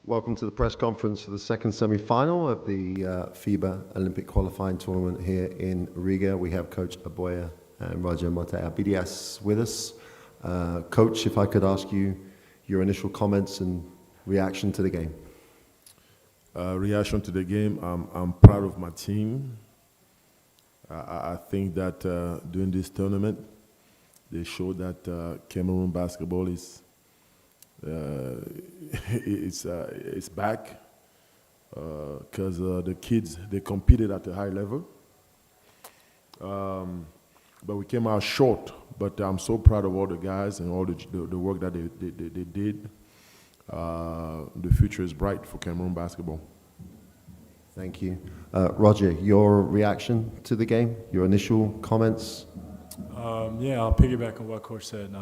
Welcome to the press conference for the second semi-final of the FIBA Olympic Qualifying Tournament here in Riga. We have Coach Aboya and Roger Mote-Abidias with us. Coach, if I could ask you your initial comments and reaction to the game. Reaction to the game, I'm proud of my team. I think that during this tournament, they showed that Cameroon basketball is it's back because the kids, they competed at a high level. But we came out short, but I'm so proud of all the guys and all the work that they did. The future is bright for Cameroon basketball. Thank you. Roger, your reaction to the game, your initial comments? Yeah, I'll piggyback on what Coach said.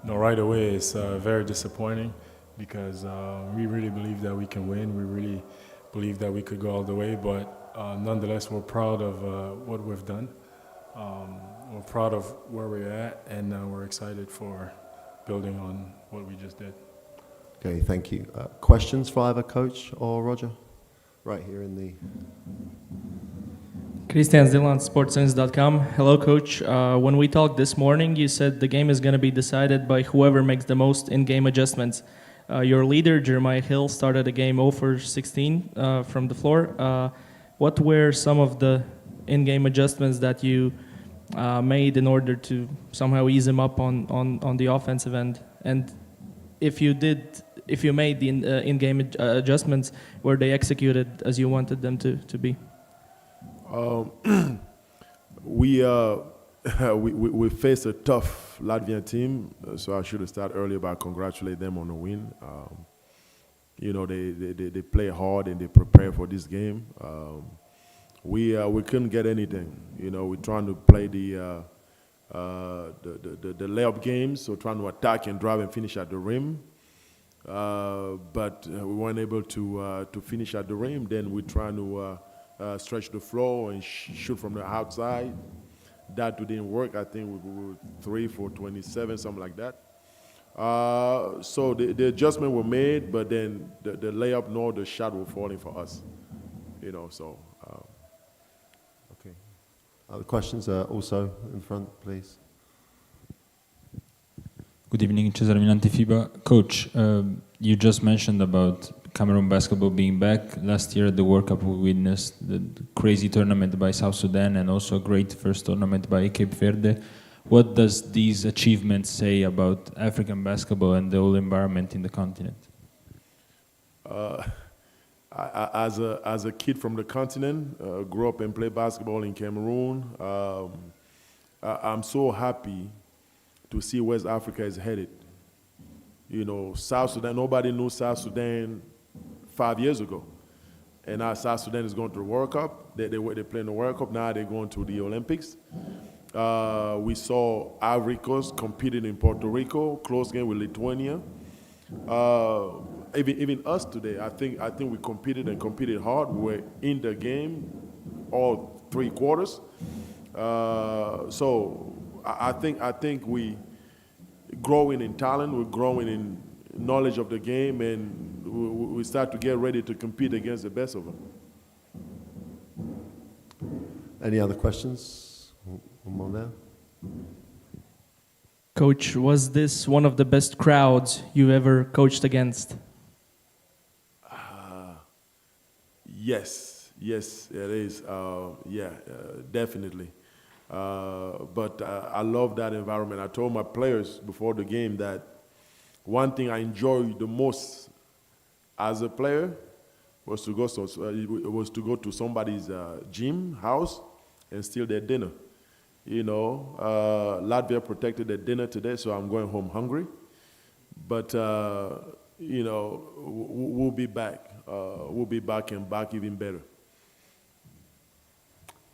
Right away, it's very disappointing because we really believe that we can win. We really believe that we could go all the way, but nonetheless, we're proud of what we've done. We're proud of where we're at, and we're excited for building on what we just did. Okay, thank you. Questions for either Coach or Roger? Right here in the... Christian Zilland, sportsense.com. Hello, Coach. When we talked this morning, you said the game is going to be decided by whoever makes the most in-game adjustments. Your leader, Jeremiah Hill, started the game 0 for 16 from the floor. What were some of the in-game adjustments that you made in order to somehow ease him up on the offensive end? And if you made the in-game adjustments, were they executed as you wanted them to be? We faced a tough Latvian team, so I should have started earlier by congratulating them on the win. They play hard and they prepare for this game. We couldn't get anything. We're trying to play the layup game, so trying to attack and drive and finish at the rim. But we weren't able to finish at the rim. Then we're trying to stretch the floor and shoot from the outside. That didn't work. I think we were 3 for 27, something like that. So the adjustment were made, but then the layup nor the shot were falling for us. Okay. Other questions also in front, please. Good evening, Cesare Milante, FIBA. Coach, you just mentioned about Cameroon basketball being back. Last year at the World Cup, we witnessed the crazy tournament by South Sudan and also a great first tournament by Cape Verde. What does these achievements say about African basketball and the whole environment in the continent? As a kid from the continent, grew up and played basketball in Cameroon, I'm so happy to see West Africa is headed. South Sudan, nobody knew South Sudan 5 years ago. And now South Sudan is going to the World Cup. They play in the World Cup. Now they're going to the Olympics. We saw Ivory Coast competing in Puerto Rico, close game with Lithuania. Even us today, I think we competed hard. We were in the game all 3 quarters. So I think we growing in talent, we're growing in knowledge of the game, and we start to get ready to compete against the best of them. Any other questions? One more there. Coach, was this one of the best crowds you ever coached against? Yes, it is. Definitely. But I love that environment. I told my players before the game that one thing I enjoy the most as a player was to go to somebody's gym, house, and steal their dinner. Latvia protected their dinner today, so I'm going home hungry. But, we'll be back. We'll be back and back even better.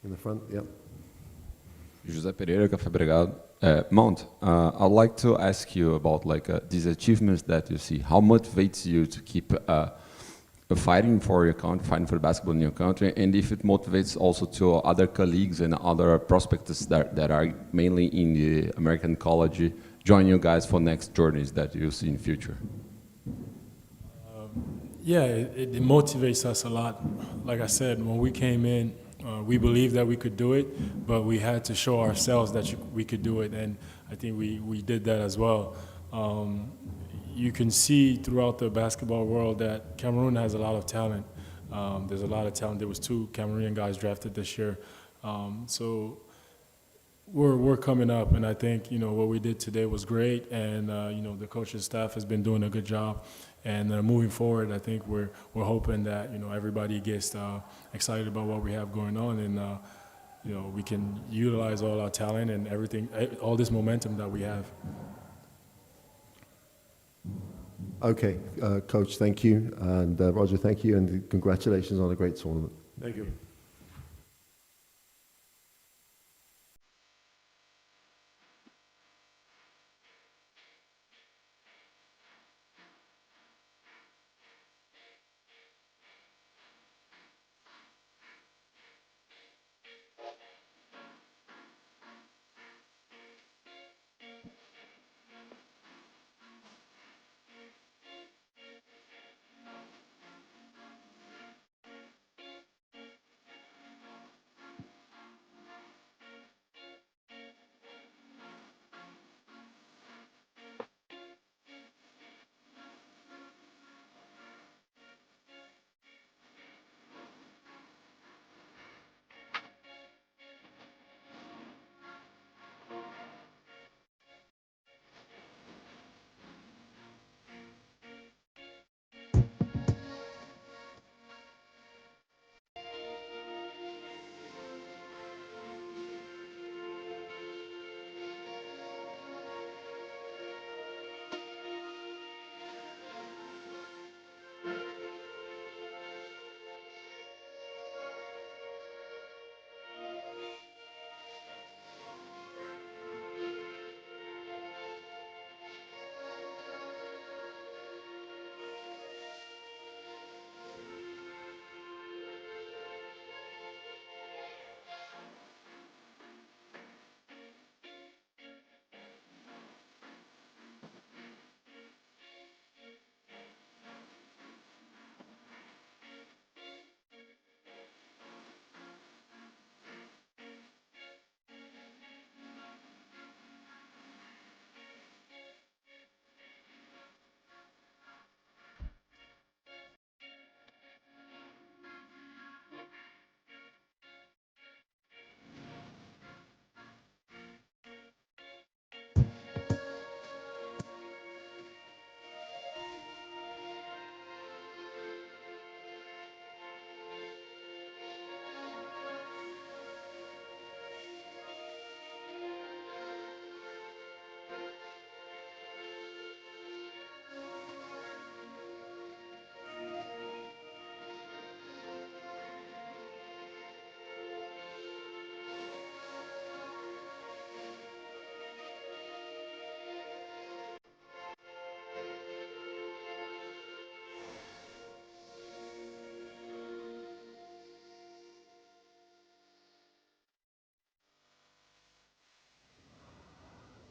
In the front, yep. José Pereira, Café Brigado. Mount, I'd like to ask you about these achievements that you see. How motivates you to keep fighting for your country, fighting for basketball in your country, and if it motivates also to other colleagues and other prospects that are mainly in the American college, join you guys for next journeys that you see in the future? Yeah, it motivates us a lot. Like I said, when we came in, we believed that we could do it, but we had to show ourselves that we could do it, and I think we did that as well. You can see throughout the basketball world that Cameroon has a lot of talent. There's a lot of talent. There was 2 Cameroonian guys drafted this year. So we're coming up, and I think what we did today was great, and the coaching staff has been doing a good job. And moving forward, I think we're hoping that everybody gets excited about what we have going on, and we can utilize all our talent and everything, all this momentum that we have. Okay, Coach, thank you, and Roger, thank you, and congratulations on a great tournament. Thank you.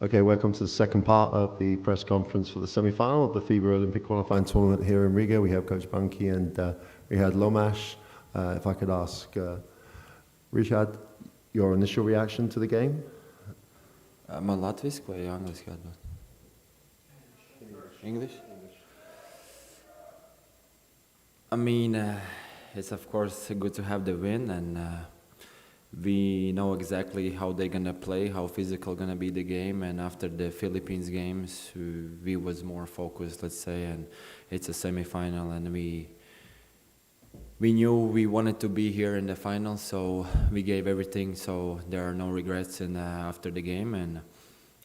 Okay, welcome to the second part of the press conference for the semi-final of the FIBA Olympic Qualifying Tournament here in Riga. We have Coach Bunky and Rihad Lomash. If I could ask Rihad, your initial reaction to the game? Man latviski vai angliski atbild? English? I mean, it's of course good to have the win, and we know exactly how they're gonna play, how physical gonna be the game, and after the Philippines games, we was more focused, let's say, and it's a semi-final, and we knew we wanted to be here in the final, so we gave everything, so there are no regrets after the game, and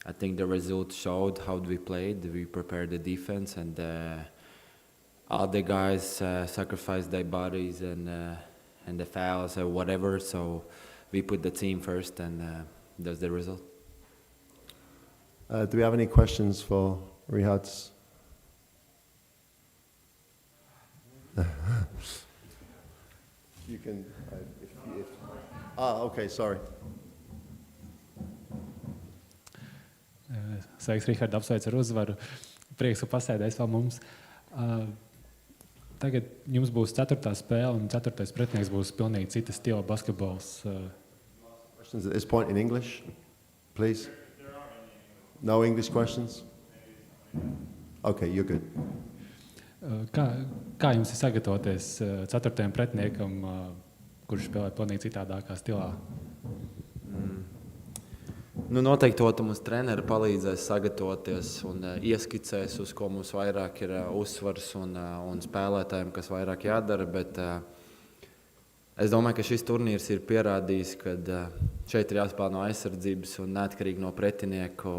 I think the result showed how we played. We prepared the defense, and all the guys sacrificed their bodies and the fouls or whatever, so we put the team first, and that's the result. Do we have any questions for Rihad's? You can, okay, sorry. Sveiks, Rihard, apsveicu ar uzvaru. Prieks, ka pasēdēs vēl mums. Tagad jums būs 4. spēle, un 4. pretinieks būs pilnīgi cita stila basketbols. Questions at this point in English, please? No English questions? Okay, you're good. Kā jums ir sagatavoties 4. pretiniekam, kurš spēlē pilnīgi citādākā stilā? Nu, noteikti to mums treneri palīdzēs sagatavoties un ieskicēs, uz ko mums vairāk ir uzsvars un spēlētājiem, kas vairāk jādara. Bet es domāju, ka šis turnīrs ir pierādījis, ka šeit ir jāspēlē no aizsardzības un neatkarīgi no pretinieku.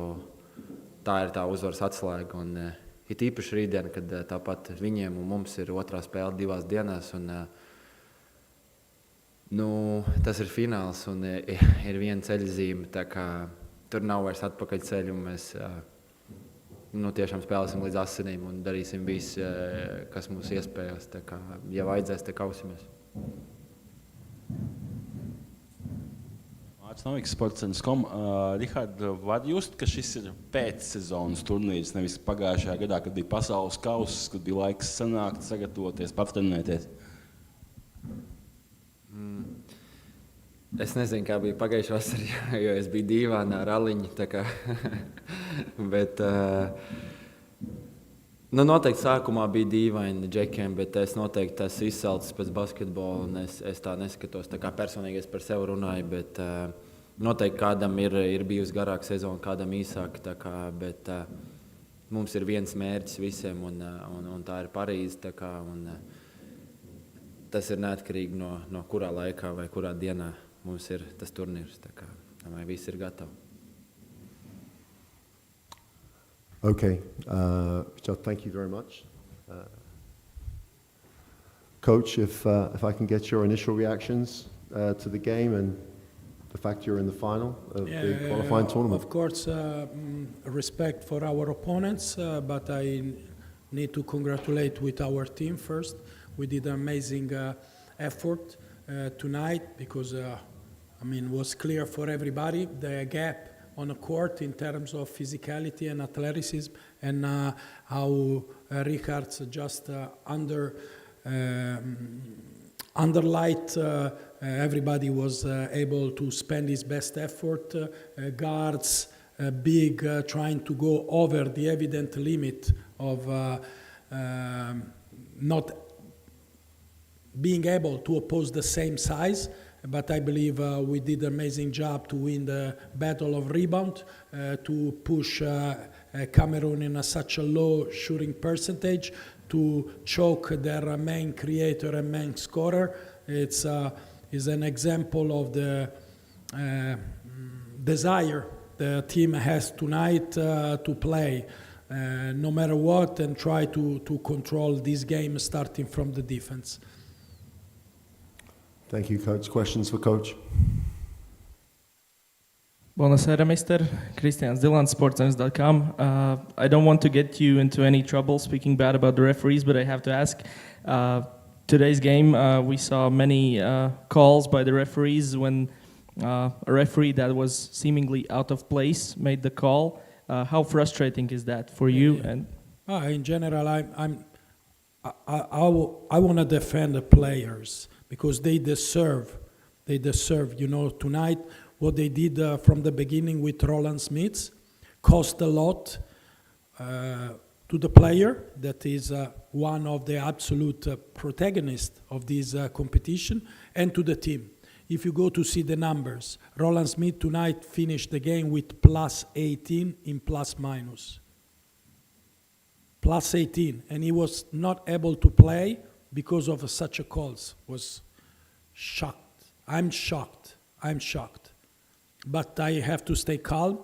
Tā ir tā uzvaras atslēga. Un it īpaši rītdien, kad tāpat viņiem un mums ir otrā spēle 2 dienās. Un, tas ir fināls un ir viena ceļzīme, tā kā tur nav vairs atpakaļ ceļu. Mēs tiešām spēlēsim līdz asinīm un darīsim visu, kas mums iespējas. Tā kā, ja vajadzēs, te kausimies. Noviks sports.com. Rihard, var just, ka šis ir pēcsezonas turnīrs, nevis pagājušajā gadā, kad bija pasaules kauss, kad bija laiks sanākt, sagatavoties, patrenēties? Es nezinu, kā bija pagājušā vasarā, jo es biju dīvainā ar Aliņu. Bet noteikti sākumā bija dīvaini džekiem, bet es noteikti esmu izsalcis pēc basketbola. Es tā neskatos, tā kā personīgi es par sevi runāju, bet noteikti kādam ir bijusi garāka sezona, kādam īsāka. Bet mums ir viens mērķis visiem, un tā ir Parīze. Tas ir neatkarīgi no kurā laikā vai kurā dienā mums ir tas turnīrs. Vai viss ir gatavi? Okay, so thank you very much. Coach, if I can get your initial reactions to the game and the fact you're in the final of the qualifying tournament. Of course, respect for our opponents, but I need to congratulate with our team first. We did an amazing effort tonight because, it was clear for everybody the gap on the court in terms of physicality and athleticism, and how Richard's just underlight. Everybody was able to spend his best effort. Guards, big, trying to go over the evident limit of not being able to oppose the same size. But I believe we did an amazing job to win the battle of rebound, to push Cameroon in such a low shooting percentage, to choke their main creator and main scorer. It's an example of the desire the team has tonight to play no matter what and try to control this game starting from the defense. Thank you, Coach. Questions for Coach? Buonasera, Mr. Kristians Dilans, sportsnews.com. I don't want to get you into any trouble speaking bad about the referees, but I have to ask. Today's game, we saw many calls by the referees when a referee that was seemingly out of place made the call. How frustrating is that for you? And in general, I want to defend the players because they deserve. Tonight what they did from the beginning with Roland Smith cost a lot to the player that is one of the absolute protagonists of this competition, and to the team. If you go to see the numbers, Roland Smith tonight finished the game with plus 18 in plus minus. Plus 18, and he was not able to play because of such a calls. Was shocked. I'm shocked. But I have to stay calm,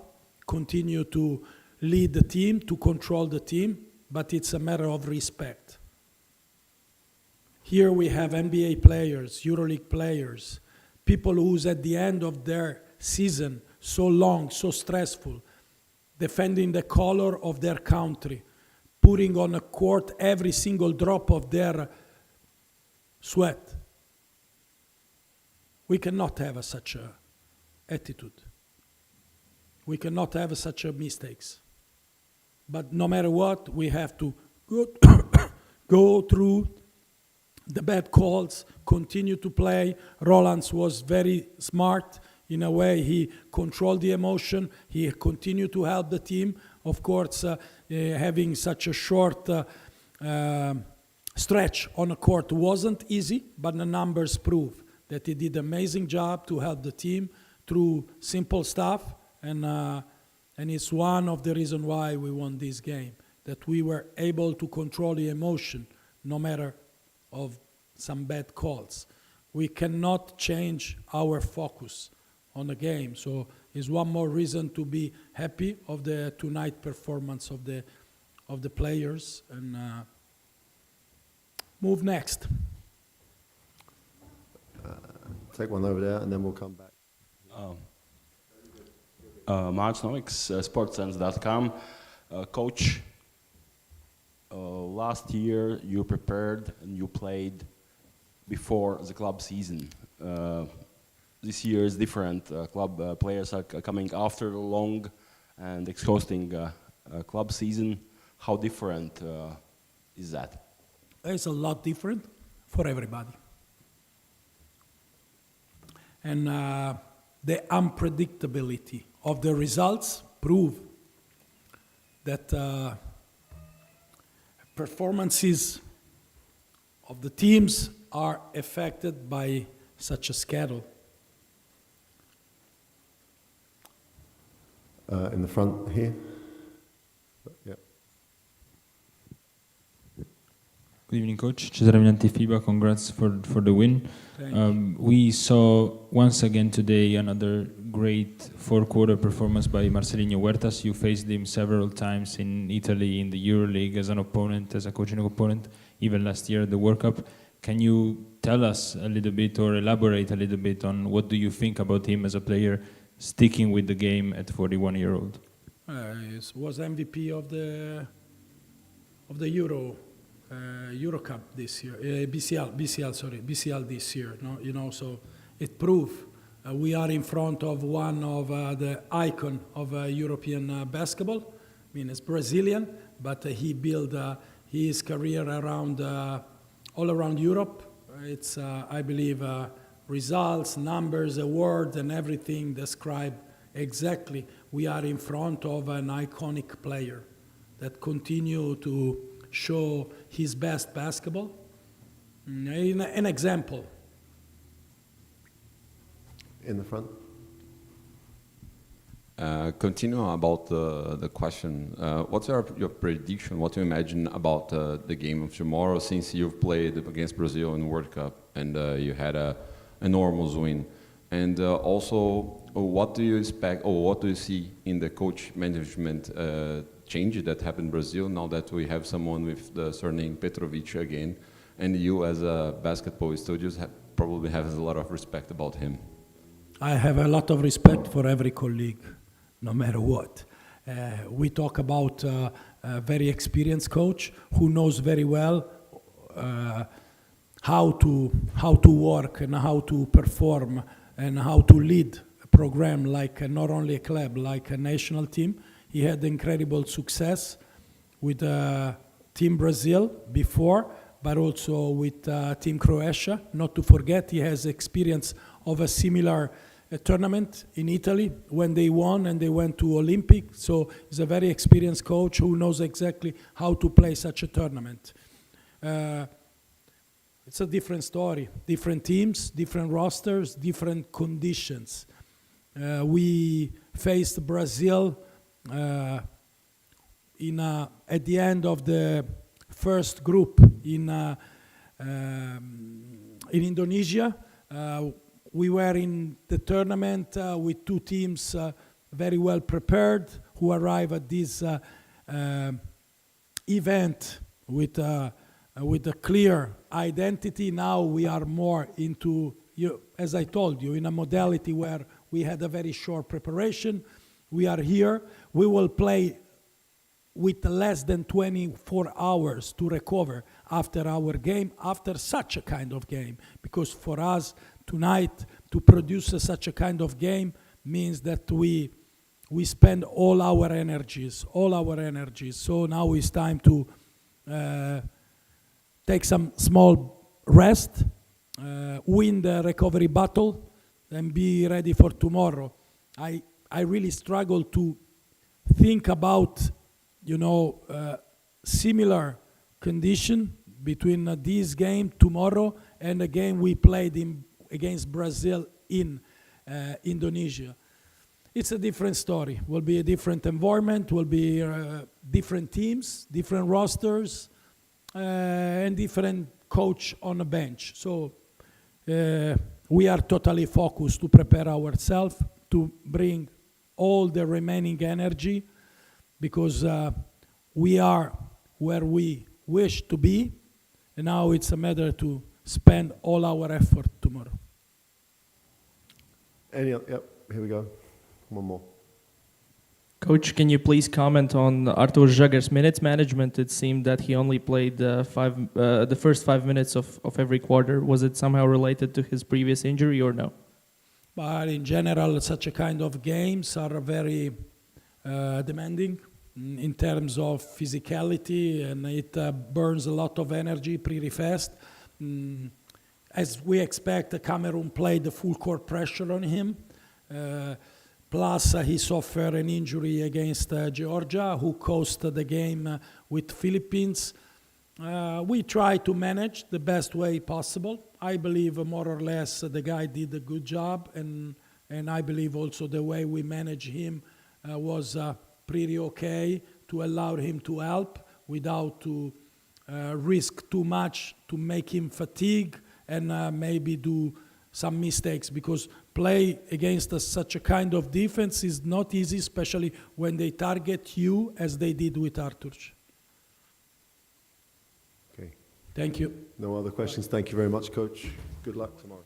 continue to lead the team, to control the team, but it's a matter of respect. Here we have NBA players, EuroLeague players, people who's at the end of their season, so long, so stressful, defending the color of their country, putting on a court every single drop of their sweat. We cannot have such a attitude. We cannot have such a mistakes. But no matter what, we have to go through the bad calls, continue to play. Rolands was very smart in a way. He controlled the emotion. He continued to help the team. Of course, having such a short stretch on the court wasn't easy, but the numbers prove that he did an amazing job to help the team through simple stuff, and it's one of the reasons why we won this game, that we were able to control the emotion no matter of some bad calls. We cannot change our focus on the game, so it's one more reason to be happy of the tonight performance of the players, and move next. Take one over there, and then we'll come back. Mārcis Noviks, sportsense.com. Coach, last year you prepared and you played before the club season. This year is different. Club players are coming after a long and exhausting club season. How different is that? It's a lot different for everybody. And the unpredictability of the results prove that performances of the teams are affected by such a schedule. In the front here. Yeah. Good evening, Coach. Cesare Minanti, FIBA. Congrats for the win. We saw once again today another great four-quarter performance by Marcelinho Huertas. You faced him several times in Italy, in the EuroLeague, as an opponent, as a coaching opponent, even last year at the World Cup. Can you tell us a little bit or elaborate a little bit on what do you think about him as a player sticking with the game at 41-year-old? He was MVP of the Euro Cup this year, BCL this year. No? You know, so it proves we are in front of one of the icon of European basketball. I mean, it's Brazilian, but he built his career around all around Europe. It's I believe results, numbers, awards, and everything describe exactly. We are in front of an iconic player that continue to show his best basketball. An example. In the front. Continue about the question. What's your prediction? What do you imagine about the game of tomorrow? Since you've played against Brazil in World Cup and you had a enormous win, and also what do you expect, or what do you see in the coach management change that happened in Brazil now that we have someone with the surname Petrovic again, and you as a basketball student probably have a lot of respect about him? I have a lot of respect for every colleague, no matter what. We talk about a very experienced coach who knows very well how to work and how to perform and how to lead a program like not only a club, like a national team. He had incredible success with Team Brazil before, but also with Team Croatia. Not to forget, he has experience of a similar tournament in Italy when they won and they went to Olympic. So he's a very experienced coach who knows exactly how to play such a tournament. It's a different story, different teams, different rosters, different conditions. We faced Brazil at the end of the first group in Indonesia. We were in the tournament with two teams very well prepared who arrived at this event with a clear identity. Now we are more into, as I told you, in a modality where we had a very short preparation. We are here. We will play with less than 24 hours to recover after our game, after such a kind of game. Because for us tonight, to produce such a kind of game means that we spend all our energies. So now it's time to take some small rest, win the recovery battle, and be ready for tomorrow. I really struggle to think about, similar condition between this game tomorrow and the game we played against Brazil in Indonesia. It's a different story. Will be a different environment, will be different teams, different rosters, and different coach on the bench. So we are totally focused to prepare ourselves to bring all the remaining energy, because we are where we wish to be, and now it's a matter to spend all our effort tomorrow. Yep, here we go. One more. Coach, can you please comment on Artur Žagar's minutes management? It seemed that he only played the first 5 minutes of every quarter. Was it somehow related to his previous injury or no? But in general, such a kind of games are very demanding in terms of physicality, and it burns a lot of energy pretty fast. As we expect, Cameroon played the full court pressure on him. Plus, he suffered an injury against Georgia, who cost the game with Philippines. We try to manage the best way possible. I believe more or less the guy did a good job, and I believe also the way we manage him was pretty okay to allow him to help without to risk too much to make him fatigue and maybe do some mistakes, because play against such a kind of defense is not easy, especially when they target you as they did with Artur. Okay. Thank you. No other questions. Thank you very much, Coach. Good luck tomorrow.